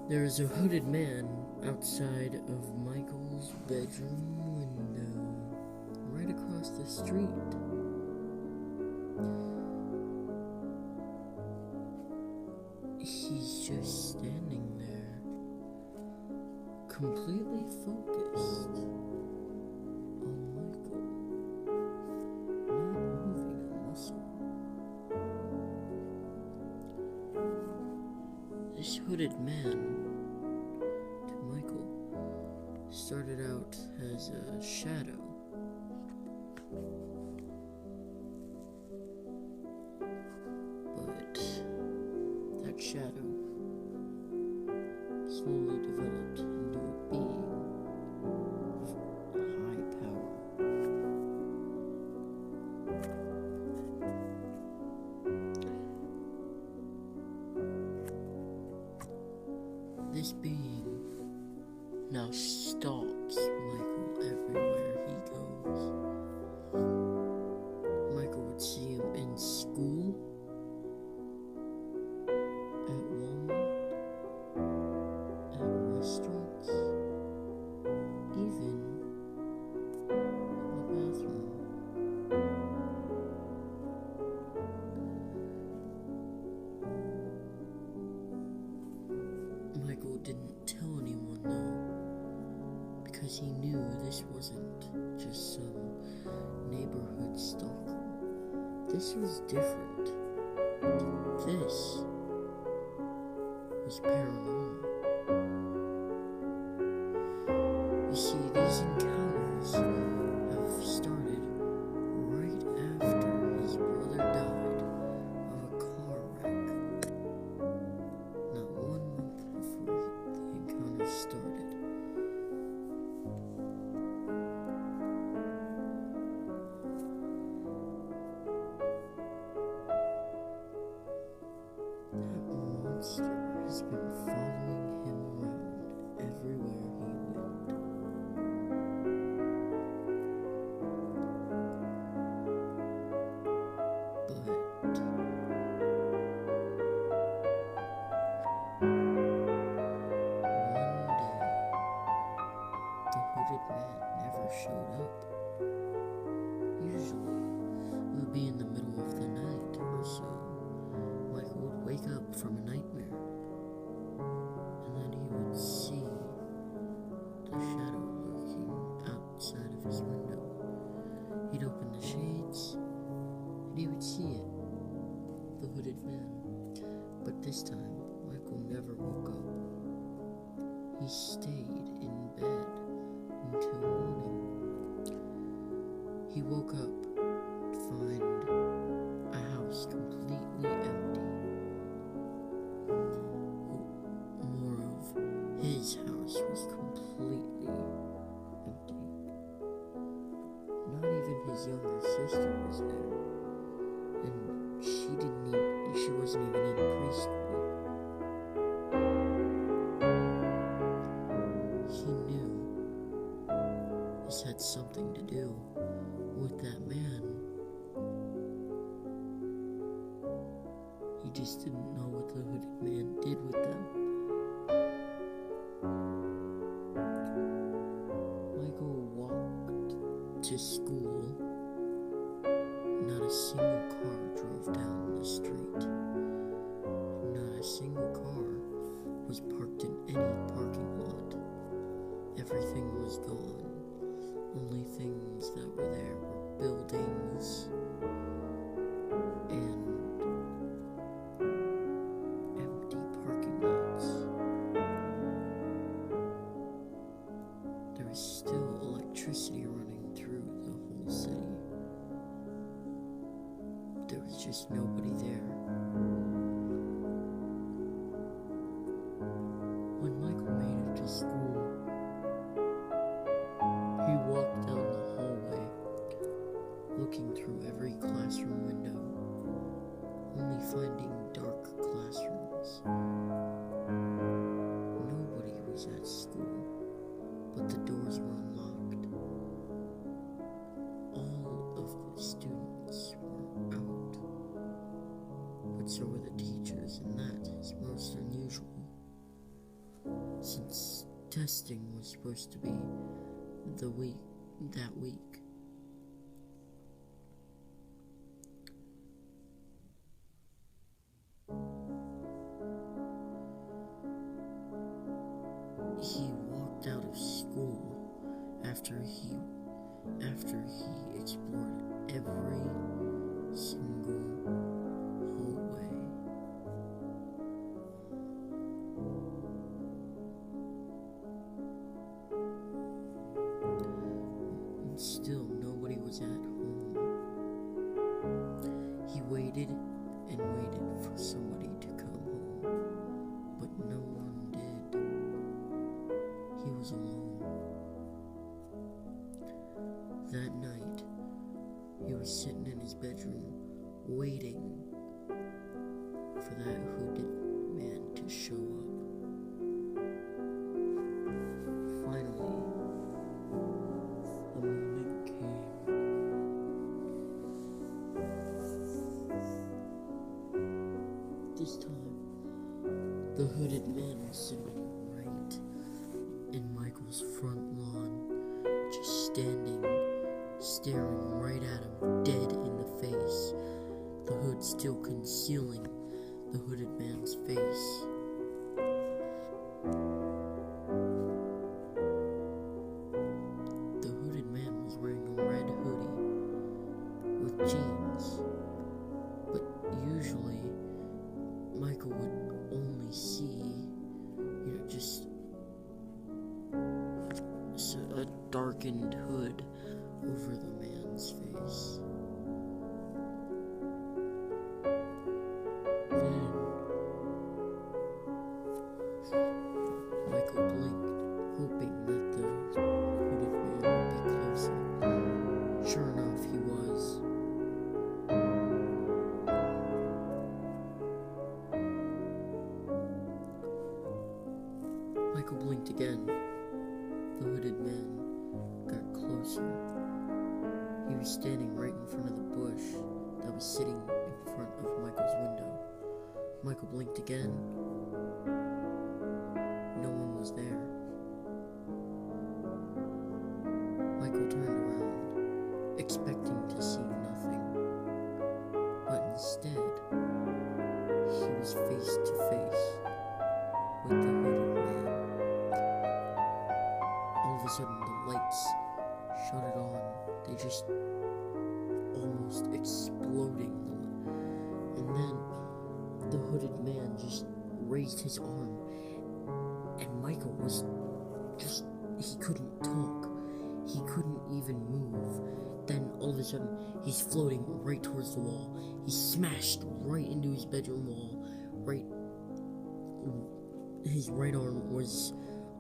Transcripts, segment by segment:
There is a hooded man outside of Michael's bedroom window, right across the street. He's just standing there, completely focused on Michael, not moving a muscle. This hooded man, to Michael, started out as a shadow. But that shadow slowly developed into a being of high power. This being now stalks Michael everywhere he goes. Michael would see him in school, at Walmart, at restaurants, even in the bathroom. Michael didn't tell anyone though, because he knew this wasn't just some neighborhood stalker. This was different. This was paranormal. You see, these encounters have started right after his brother died of a car wreck. Not 1 month before the encounters started. That monster has been following him around everywhere he went. But one day, the hooded man never showed up. Usually, it would be in the middle of the night or so. Michael would wake up from a nightmare, and then he would see the shadow lurking outside of his window. He'd open the shades, and he would see it, the hooded man. But this time, Michael never woke up. He stayed in bed until morning. He woke up to find a house completely empty. More of his house was completely empty. Not even his younger sister was there. And she wasn't even in preschool. He knew this had something to do with that man. He just didn't know what the hooded man did with them. Michael walked to school. Not a single car drove down the street. Not a single car was parked in any parking lot. Everything was gone. Only things that were there were buildings and empty parking lots. There was still electricity running through the whole city. There was just nobody there. When Michael made it to school, he walked down the hallway, looking through every classroom window, only finding dark classrooms. Nobody was at school, but the doors were unlocked. All of the students were out, but so were the teachers, and that is most unusual. since testing was supposed to be that week. He walked out of school after he explored every single hallway. And still nobody was at home. He waited and waited for somebody to come home, but no one did. He was alone. That night, he was sitting in his bedroom, waiting for that hooded man to show up. Finally, the moment came. This time, the hooded man was sitting right in Michael's front lawn, just staring right at him, dead in the face, the hood still concealing the hooded man's face. The hooded man was wearing a red hoodie with jeans, but usually Michael would only see, just a darkened hood over the man's face. Then Michael blinked, hoping that the hooded man would be closer. Sure enough, he was. Michael blinked again. The hooded man got closer. He was standing right in front of the bush that was sitting in front of Michael's window. Michael blinked again. No one was there. Michael turned around, expecting to see nothing. But instead, he was face to face with the hooded man. All of a sudden, the lights shut it on. They just almost exploding. And then the hooded man just raised his arm, and Michael was he couldn't talk. He couldn't even move. Then all of a sudden, he's floating right towards the wall. He smashed right into his bedroom wall. His right arm was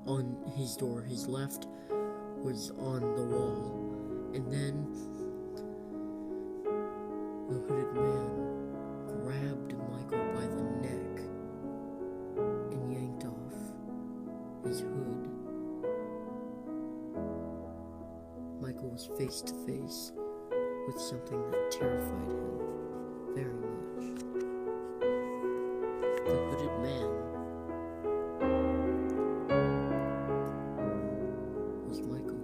on his door. His left was on the wall. And then the hooded man grabbed Michael by the neck and yanked off his hood. Michael was face to face with something that terrified him very much. The hooded man was Michael.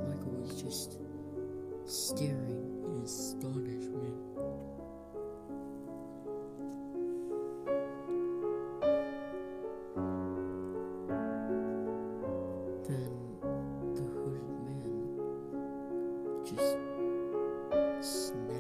Michael was just staring in astonishment. Then the hooded man just snapped